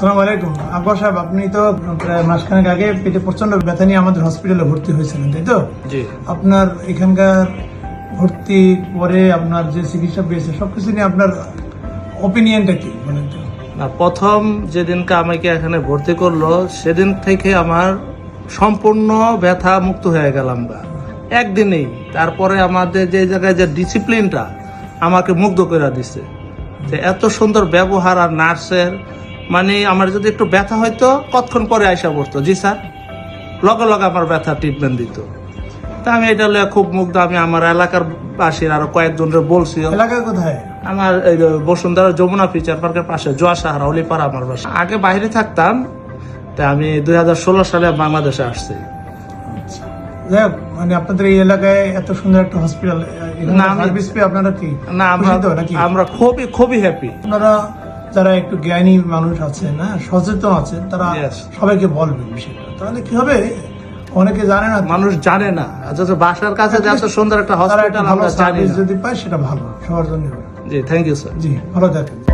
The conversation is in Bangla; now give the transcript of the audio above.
আসসালামু আলাইকুম। আকবর সাহেব, আপনি তো প্রায় মাসখানেক আগে পেটে প্রচন্ড ব্যথা নিয়ে আমাদের হসপিটালে ভর্তি হয়েছিলেন, তাই তো? জি। আপনার এখানকার ভর্তি পরে আপনার যে চিকিৎসা পেয়েছে সবকিছু নিয়ে আপনার ওপিনিয়নটা কি বলেন তো? না, প্রথম যেদিনকে আমাকে এখানে ভর্তি করলো সেদিন থেকে আমার সম্পূর্ণ ব্যথা মুক্ত হয়ে গেলাম একদিনেই। তারপরে আমাদের যে জায়গায় যে ডিসিপ্লিনটা আমাকে মুগ্ধ করে দিছে, যে এত সুন্দর ব্যবহার আর নার্সের, মানে আমার যদি একটু ব্যথা হইতো কতক্ষণ পরে আইসা পড়তো, জি স্যার, লগে লগে আমার ব্যথা ট্রিটমেন্ট দিত। তা আমি এটা লইয়া খুব মুগ্ধ। আমি আমার এলাকার বাসীর আরো কয়েকজনের বলছি। এলাকায় কোথায়? আমার এই বসুন্ধরা যমুনা ফিচার পার্কের পাশে জোয়া সাহারা অলিপাড়া আমার বাসা। আগে বাইরে থাকতাম, তা আমি 2016 সালে বাংলাদেশে আসছি। যাই হোক, মানে আপনাদের এই এলাকায় এত সুন্দর একটা হসপিটাল, না, আমি- সার্ভিস পেয়ে আপনারা কি না, খুশি তো নাকি? আমরা খুবই খুবই হ্যাপি। আপনারা যারা একটু জ্ঞানী মানুষ আছেন, হ্যাঁ, সচেতন আছেন, তারা Yes. সবাইকে বলবেন বিষয়টা, তাহলে কি হবে? অনেকে জানে না, মানুষ জানে না, অথচ বাসার কাছে যে এত সুন্দর একটা তারা একটা হসপিটাল ভালো আমরা জানি সার্ভিস না। যদি পায় সেটা ভালো সবার জন্য। জি, থ্যাংক ইউ স্যার। জি, ভালো থাকেন।